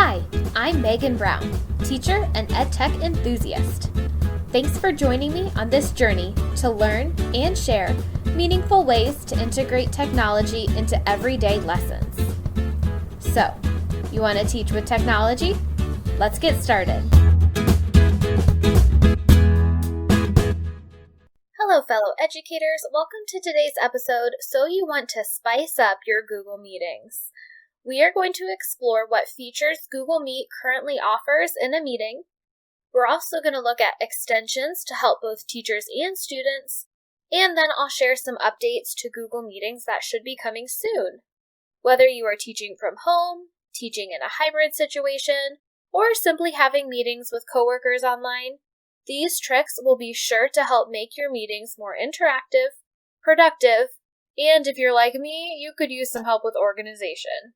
Hi, I'm Megan Brown, teacher and EdTech enthusiast. Thanks for joining me on this journey to learn and share meaningful ways to integrate technology into everyday lessons. So, you want to teach with technology? Let's get started. Hello, fellow educators. Welcome to today's episode, So You Want to Spice Up Your Google Meetings. We are going to explore what features Google Meet currently offers in a meeting. We're also going to look at extensions to help both teachers and students, and then I'll share some updates to Google Meetings that should be coming soon. Whether you are teaching from home, teaching in a hybrid situation, or simply having meetings with coworkers online, these tricks will be sure to help make your meetings more interactive, productive, and if you're like me, you could use some help with organization.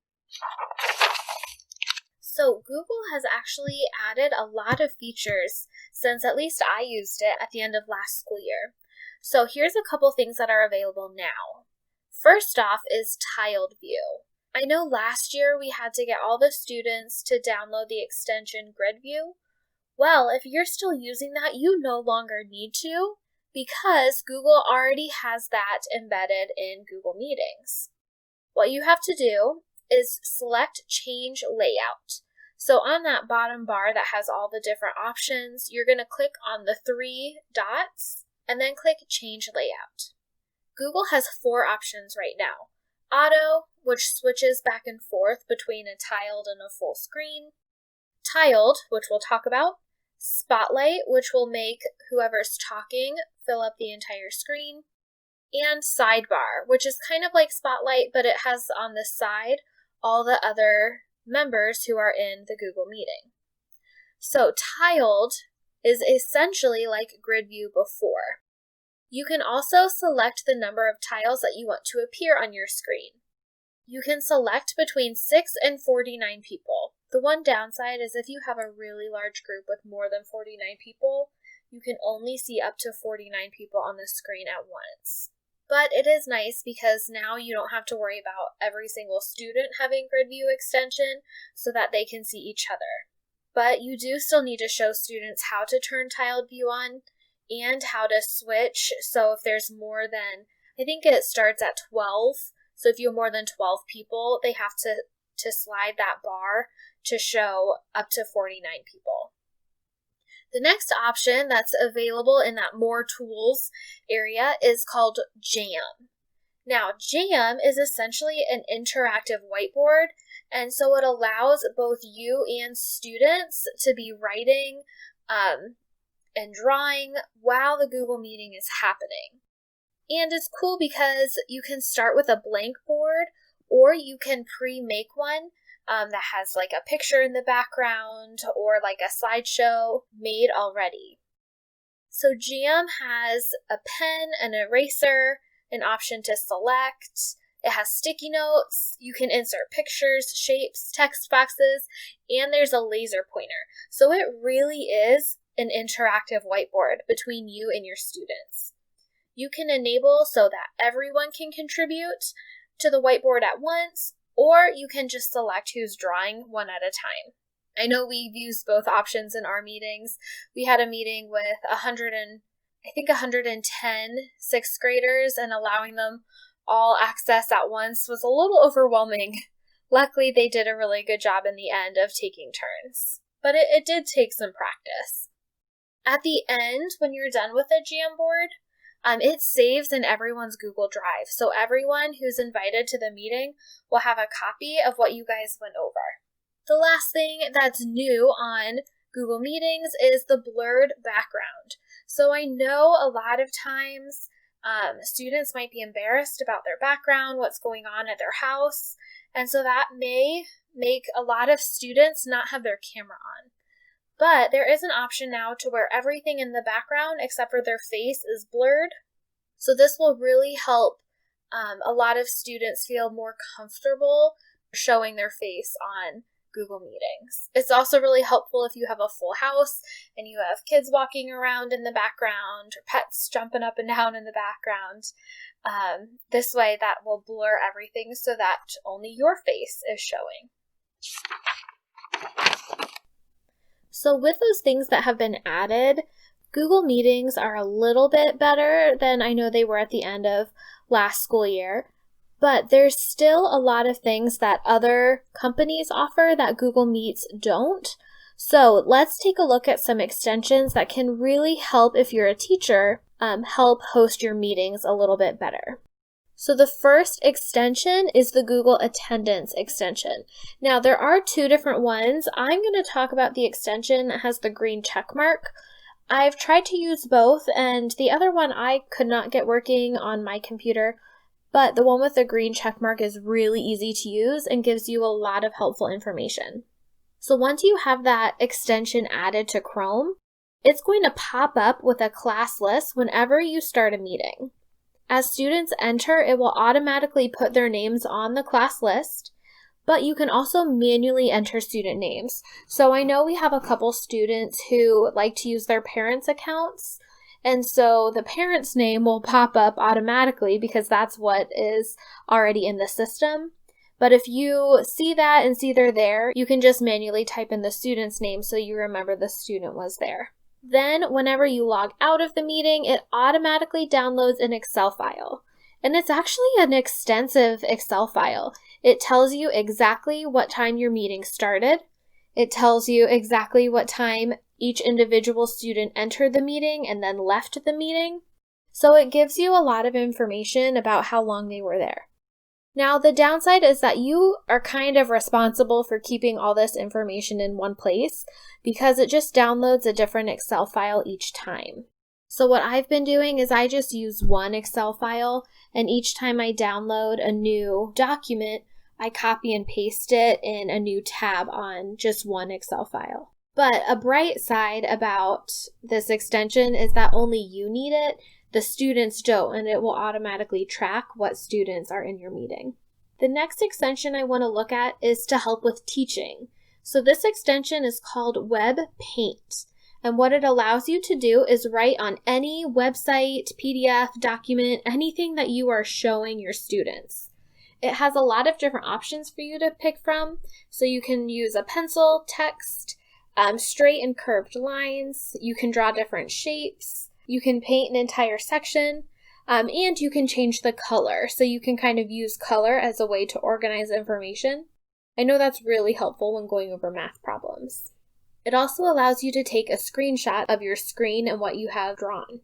So Google has actually added a lot of features since at least I used it at the end of last school year. So here's a couple things that are available now. First off is Tiled View. I know last year we had to get all the students to download the extension Grid View. Well, if you're still using that, you no longer need to because Google already has that embedded in Google Meetings. What you have to do is select Change Layout. So on that bottom bar that has all the different options, you're going to click on the three dots and then click Change Layout. Google has four options right now. Auto, which switches back and forth between a tiled and a full screen. Tiled, which we'll talk about. Spotlight, which will make whoever's talking fill up the entire screen. And Sidebar, which is kind of like Spotlight, but it has on the side all the other members who are in the Google meeting. So Tiled is essentially like Grid View before. You can also select the number of tiles that you want to appear on your screen. You can select between 6 and 49 people. The one downside is if you have a really large group with more than 49 people, you can only see up to 49 people on the screen at once. But it is nice because now you don't have to worry about every single student having Grid View extension so that they can see each other. But you do still need to show students how to turn Tiled View on and how to switch. So if there's more than, I think it starts at 12. So if you have more than 12 people, they have to slide that bar to show up to 49 people. The next option that's available in that More Tools area is called Jam. Now, Jam is essentially an interactive whiteboard, and so it allows both you and students to be writing and drawing while the Google meeting is happening. And it's cool because you can start with a blank board, or you can pre-make one that has like a picture in the background or like a slideshow made already. So Jam has a pen, an eraser, an option to select. It has sticky notes. You can insert pictures, shapes, text boxes, and there's a laser pointer. So it really is an interactive whiteboard between you and your students. You can enable so that everyone can contribute to the whiteboard at once, or you can just select who's drawing one at a time. I know we've used both options in our meetings. We had a meeting with 110 sixth graders, and allowing them all access at once was a little overwhelming. Luckily, they did a really good job in the end of taking turns, but it did take some practice. At the end, when you're done with a Jamboard, it saves in everyone's Google Drive, so everyone who's invited to the meeting will have a copy of what you guys went over. The last thing that's new on Google Meetings is the blurred background. So I know a lot of times students might be embarrassed about their background, what's going on at their house, and so that may make a lot of students not have their camera on. But there is an option now to where everything in the background except for their face is blurred. So this will really help a lot of students feel more comfortable showing their face on Google Meetings. It's also really helpful if you have a full house and you have kids walking around in the background or pets jumping up and down in the background. This way that will blur everything so that only your face is showing. So with those things that have been added, Google Meetings are a little bit better than I know they were at the end of last school year, but there's still a lot of things that other companies offer that Google Meets don't. So let's take a look at some extensions that can really help if you're a teacher, help host your meetings a little bit better. So the first extension is the Google Attendance extension. Now there are two different ones. I'm going to talk about the extension that has the green check mark. I've tried to use both, and the other one I could not get working on my computer, but the one with the green check mark is really easy to use and gives you a lot of helpful information. So once you have that extension added to Chrome, it's going to pop up with a class list whenever you start a meeting. As students enter, it will automatically put their names on the class list, but you can also manually enter student names. So I know we have a couple students who like to use their parents' accounts, and so the parent's name will pop up automatically because that's what is already in the system. But if you see that and see they're there, you can just manually type in the student's name so you remember the student was there. Then, whenever you log out of the meeting, it automatically downloads an Excel file. And it's actually an extensive Excel file. It tells you exactly what time your meeting started. It tells you exactly what time each individual student entered the meeting and then left the meeting. So it gives you a lot of information about how long they were there. Now, the downside is that you are kind of responsible for keeping all this information in one place because it just downloads a different Excel file each time. So what I've been doing is I just use one Excel file, and each time I download a new document, I copy and paste it in a new tab on just one Excel file. But a bright side about this extension is that only you need it. The students don't, and it will automatically track what students are in your meeting. The next extension I want to look at is to help with teaching. So this extension is called Web Paint. And what it allows you to do is write on any website, PDF, document, anything that you are showing your students. It has a lot of different options for you to pick from. So you can use a pencil, text, straight and curved lines. You can draw different shapes. You can paint an entire section, and you can change the color. So you can kind of use color as a way to organize information. I know that's really helpful when going over math problems. It also allows you to take a screenshot of your screen and what you have drawn.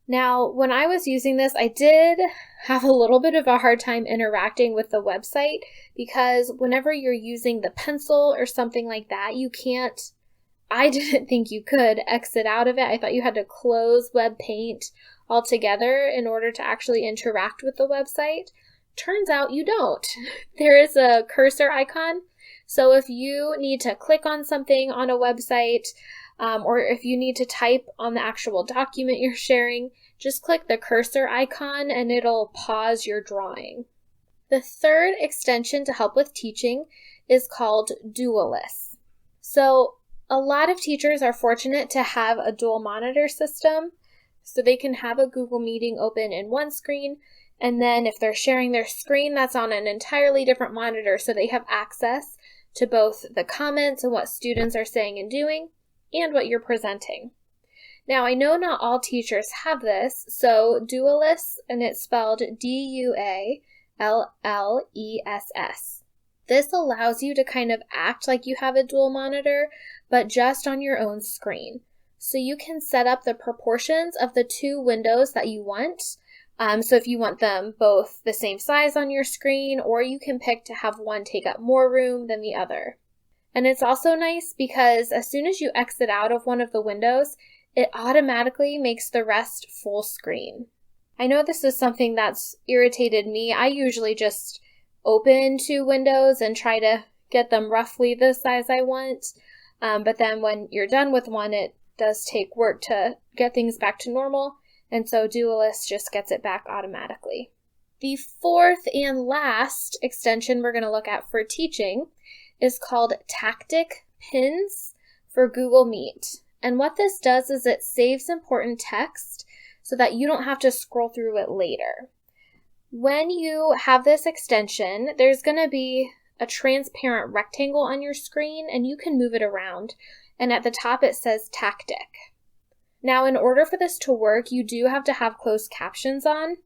Now, when I was using this, I did have a little bit of a hard time interacting with the website because whenever you're using the pencil or something like that, I didn't think you could exit out of it. I thought you had to close Web Paint altogether in order to actually interact with the website. Turns out you don't. There is a cursor icon. So if you need to click on something on a website, or if you need to type on the actual document you're sharing, just click the cursor icon and it'll pause your drawing. The third extension to help with teaching is called Dualist. So a lot of teachers are fortunate to have a dual monitor system, so they can have a Google Meeting open in one screen, and then if they're sharing their screen, that's on an entirely different monitor, so they have access to both the comments and what students are saying and doing, and what you're presenting. Now, I know not all teachers have this, so Dualist, and it's spelled D-U-A-L-L-E-S-S. This allows you to kind of act like you have a dual monitor, but just on your own screen. So you can set up the proportions of the two windows that you want. So if you want them both the same size on your screen, or you can pick to have one take up more room than the other. And it's also nice because as soon as you exit out of one of the windows, it automatically makes the rest full screen. I know this is something that's irritated me. I usually just open two windows and try to get them roughly the size I want. But then when you're done with one, it does take work to get things back to normal. And so Dualist just gets it back automatically. The fourth and last extension we're going to look at for teaching is called Tactic Pins for Google Meet. And what this does is it saves important text so that you don't have to scroll through it later. When you have this extension, there's going to be a transparent rectangle on your screen, and you can move it around. And at the top it says Tactic. Now, in order for this to work, you do have to have closed captions on,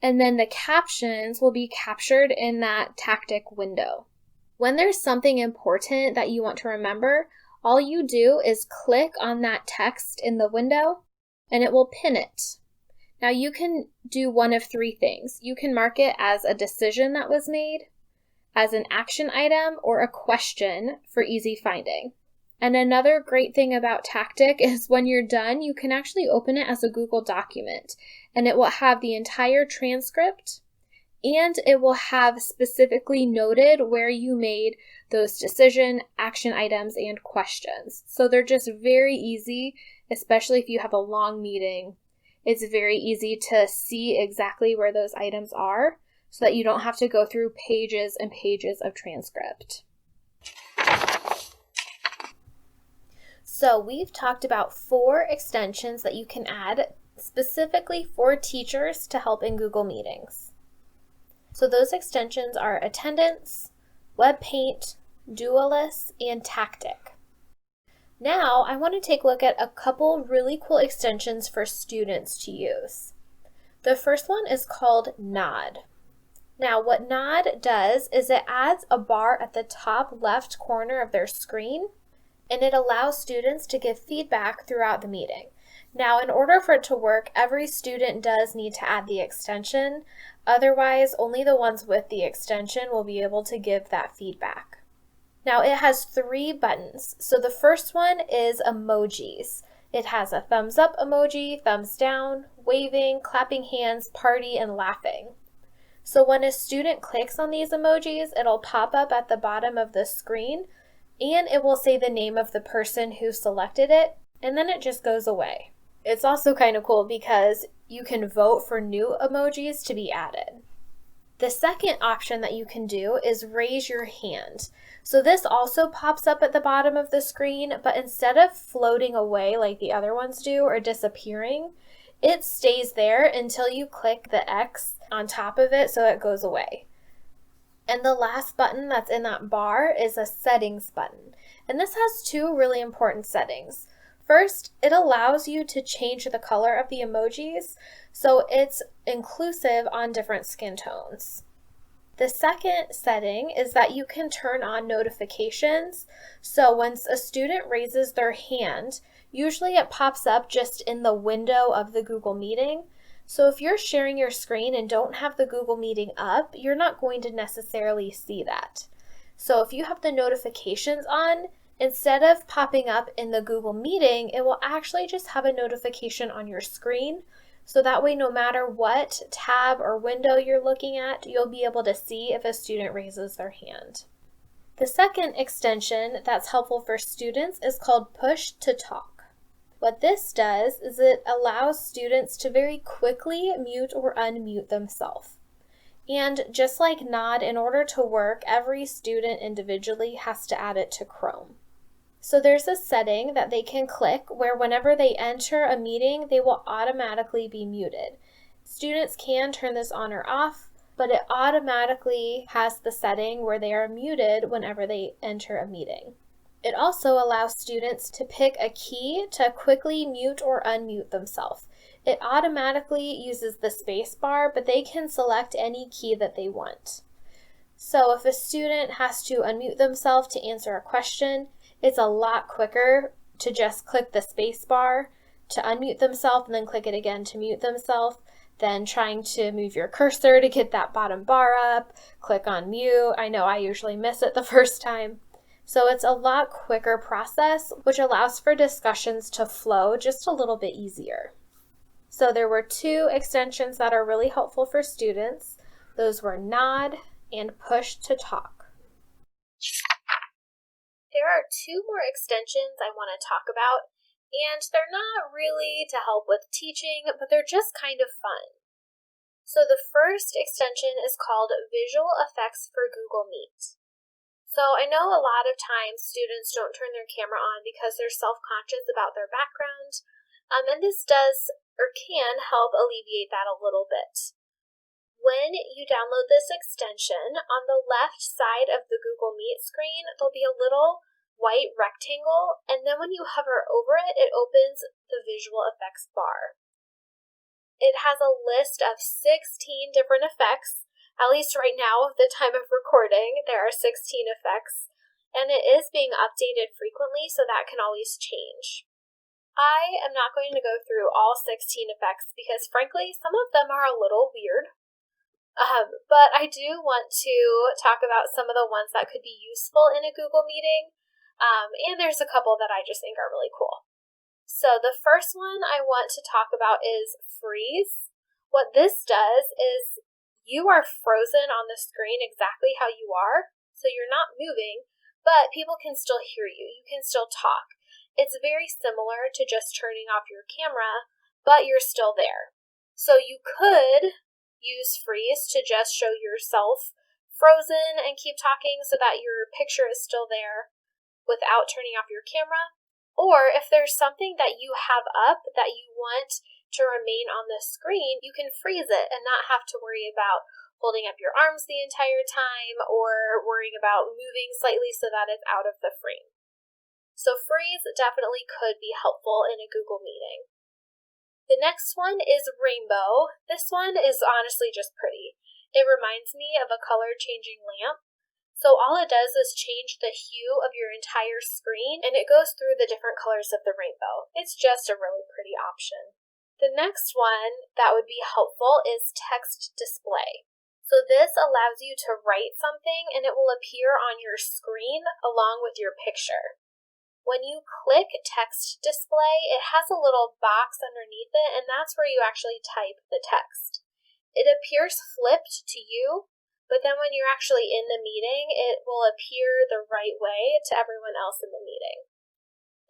and then the captions will be captured in that Tactic window. When there's something important that you want to remember, all you do is click on that text in the window, and it will pin it. Now, you can do one of three things. You can mark it as a decision that was made, as an action item, or a question for easy finding. And another great thing about Tactic is when you're done, you can actually open it as a Google document, and it will have the entire transcript, and it will have specifically noted where you made those decision, action items, and questions. So they're just very easy, especially if you have a long meeting. It's very easy to see exactly where those items are so that you don't have to go through pages and pages of transcript. So we've talked about 4 extensions that you can add specifically for teachers to help in Google Meetings. So those extensions are Attendance, WebPaint, Dualist, and Tactic. Now I want to take a look at a couple really cool extensions for students to use. The first one is called Nod. Now what Nod does is it adds a bar at the top left corner of their screen, and it allows students to give feedback throughout the meeting. Now, in order for it to work, every student does need to add the extension. Otherwise, only the ones with the extension will be able to give that feedback. Now, it has 3 buttons. So the first one is emojis. It has a thumbs up emoji, thumbs down, waving, clapping hands, party, and laughing. So when a student clicks on these emojis, it'll pop up at the bottom of the screen, and it will say the name of the person who selected it, and then it just goes away. It's also kind of cool because you can vote for new emojis to be added. The second option that you can do is raise your hand. So this also pops up at the bottom of the screen, but instead of floating away like the other ones do or disappearing, it stays there until you click the X on top of it so it goes away. And the last button that's in that bar is a settings button. And this has 2 really important settings. First, it allows you to change the color of the emojis, so it's inclusive on different skin tones. The second setting is that you can turn on notifications. So once a student raises their hand, usually it pops up just in the window of the Google Meeting. So if you're sharing your screen and don't have the Google Meeting up, you're not going to necessarily see that. So if you have the notifications on, instead of popping up in the Google Meeting, it will actually just have a notification on your screen. So that way, no matter what tab or window you're looking at, you'll be able to see if a student raises their hand. The second extension that's helpful for students is called Push to Talk. What this does is it allows students to very quickly mute or unmute themselves. And just like Nod, in order to work, every student individually has to add it to Chrome. So there's a setting that they can click where whenever they enter a meeting, they will automatically be muted. Students can turn this on or off, but it automatically has the setting where they are muted whenever they enter a meeting. It also allows students to pick a key to quickly mute or unmute themselves. It automatically uses the space bar, but they can select any key that they want. So if a student has to unmute themselves to answer a question, it's a lot quicker to just click the space bar to unmute themselves and then click it again to mute themselves than trying to move your cursor to get that bottom bar up, click on mute. I know I usually miss it the first time. So it's a lot quicker process, which allows for discussions to flow just a little bit easier. So there were 2 extensions that are really helpful for students. Those were Nod and Push to Talk. There are 2 more extensions I want to talk about, and they're not really to help with teaching, but they're just kind of fun. So the first extension is called Visual Effects for Google Meet. So I know a lot of times students don't turn their camera on because they're self-conscious about their background, and this does or can help alleviate that a little bit. When you download this extension, on the left side of the Google Meet screen, there'll be a little white rectangle, and then when you hover over it, it opens the visual effects bar. It has a list of 16 different effects. At least right now, at the time of recording, there are 16 effects, and it is being updated frequently, so that can always change. I am not going to go through all 16 effects because, frankly, some of them are a little weird. But I do want to talk about some of the ones that could be useful in a Google meeting, and there's a couple that I just think are really cool. So the first one I want to talk about is freeze. What this does is you are frozen on the screen exactly how you are, so you're not moving, but people can still hear you. You can still talk. It's very similar to just turning off your camera, but you're still there. So you could use freeze to just show yourself frozen and keep talking so that your picture is still there without turning off your camera. Or if there's something that you have up that you want to remain on the screen, you can freeze it and not have to worry about holding up your arms the entire time or worrying about moving slightly so that it's out of the frame. So freeze definitely could be helpful in a Google meeting. The next one is rainbow. This one is honestly just pretty. It reminds me of a color-changing lamp. So all it does is change the hue of your entire screen, and it goes through the different colors of the rainbow. It's just a really pretty option. The next one that would be helpful is text display. So this allows you to write something, and it will appear on your screen along with your picture. When you click text display, it has a little box underneath it, and that's where you actually type the text. It appears flipped to you, but then when you're actually in the meeting, it will appear the right way to everyone else in the meeting.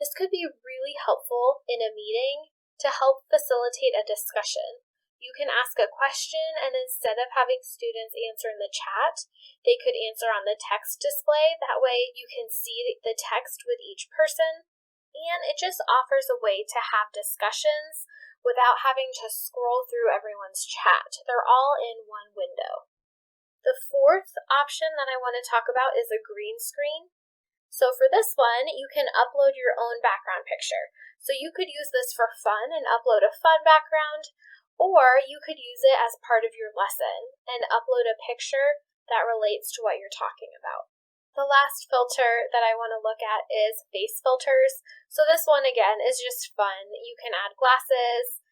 This could be really helpful in a meeting to help facilitate a discussion. You can ask a question, and instead of having students answer in the chat, they could answer on the text display. That way you can see the text with each person, and it just offers a way to have discussions without having to scroll through everyone's chat. They're all in one window. The fourth option that I want to talk about is a green screen. So for this one, you can upload your own background picture. So you could use this for fun and upload a fun background, or you could use it as part of your lesson and upload a picture that relates to what you're talking about. The last filter that I want to look at is face filters. So this one, again, is just fun. You can add glasses,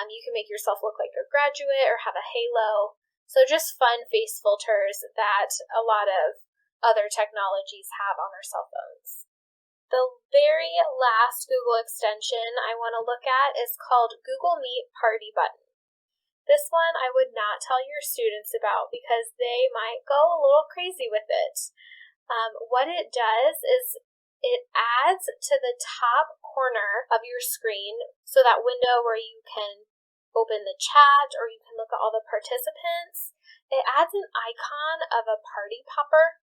you can make yourself look like a graduate or have a halo. So just fun face filters that a lot of other technologies have on our cell phones. The very last Google extension I want to look at is called Google Meet Party Button. This one I would not tell your students about because they might go a little crazy with it. What it does is it adds to the top corner of your screen, so that window where you can open the chat or you can look at all the participants, it adds an icon of a party popper.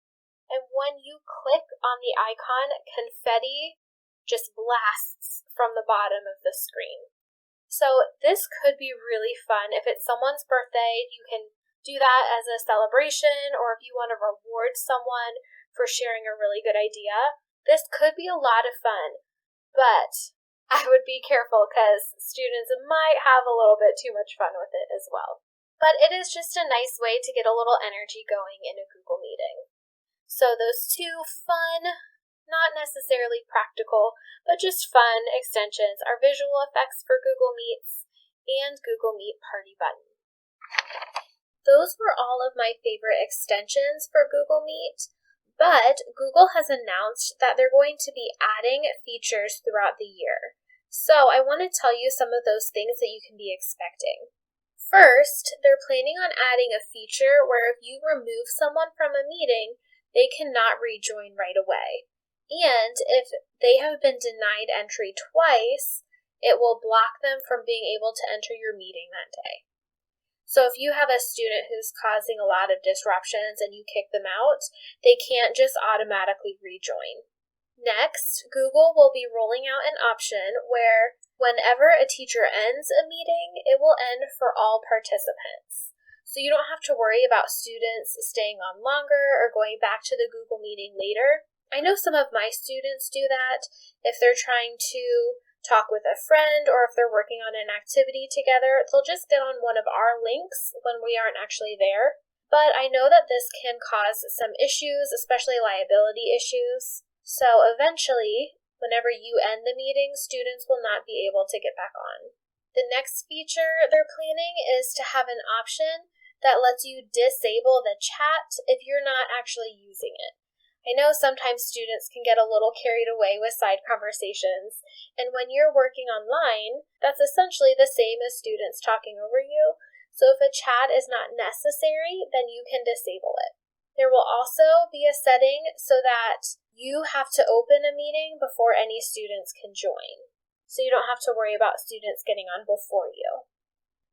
And when you click on the icon, confetti just blasts from the bottom of the screen. So this could be really fun. If it's someone's birthday, you can do that as a celebration, or if you want to reward someone for sharing a really good idea. This could be a lot of fun, but I would be careful because students might have a little bit too much fun with it as well. But it is just a nice way to get a little energy going in a Google meeting. So those two fun, not necessarily practical, but just fun extensions are visual effects for Google Meets and Google Meet Party Button. Those were all of my favorite extensions for Google Meet, but Google has announced that they're going to be adding features throughout the year. So I want to tell you some of those things that you can be expecting. First, they're planning on adding a feature where if you remove someone from a meeting, they cannot rejoin right away. And if they have been denied entry twice, it will block them from being able to enter your meeting that day. So if you have a student who's causing a lot of disruptions and you kick them out, they can't just automatically rejoin. Next, Google will be rolling out an option where whenever a teacher ends a meeting, it will end for all participants. So you don't have to worry about students staying on longer or going back to the Google meeting later. I know some of my students do that if they're trying to talk with a friend or if they're working on an activity together. They'll just get on one of our links when we aren't actually there. But I know that this can cause some issues, especially liability issues. So eventually, whenever you end the meeting, students will not be able to get back on. The next feature they're planning is to have an option that lets you disable the chat if you're not actually using it. I know sometimes students can get a little carried away with side conversations, and when you're working online, that's essentially the same as students talking over you. So if a chat is not necessary, then you can disable it. There will also be a setting so that you have to open a meeting before any students can join. So you don't have to worry about students getting on before you.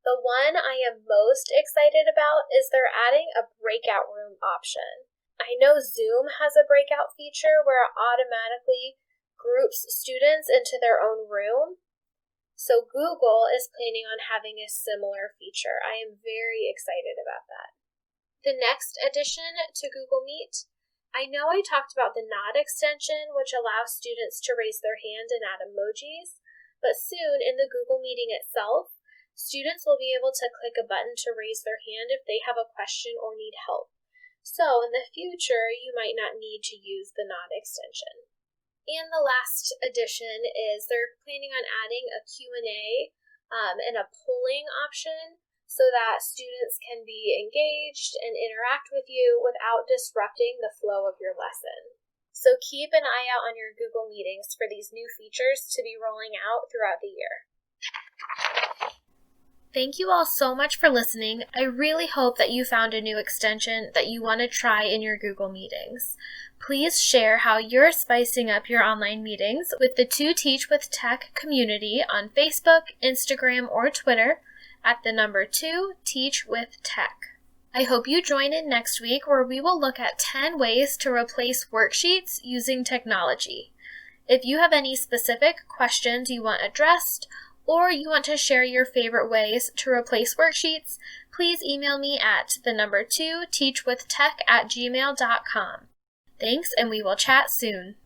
The one I am most excited about is they're adding a breakout room option. I know Zoom has a breakout feature where it automatically groups students into their own room. So Google is planning on having a similar feature. I am very excited about that. The next addition to Google Meet, I know I talked about the Nod extension, which allows students to raise their hand and add emojis, but soon in the Google meeting itself, students will be able to click a button to raise their hand if they have a question or need help. So in the future, you might not need to use the Nod extension. And the last addition is they're planning on adding a Q&A and a polling option so that students can be engaged and interact with you without disrupting the flow of your lesson. So keep an eye out on your Google Meetings for these new features to be rolling out throughout the year. Thank you all so much for listening. I really hope that you found a new extension that you want to try in your Google Meetings. Please share how you're spicing up your online meetings with the 2 Teach with Tech community on Facebook, Instagram, or Twitter at the number 2 Teach with Tech. I hope you join in next week where we will look at 10 ways to replace worksheets using technology. If you have any specific questions you want addressed, or you want to share your favorite ways to replace worksheets, please email me at the number 2 teachwithtech@gmail.com. Thanks, and we will chat soon.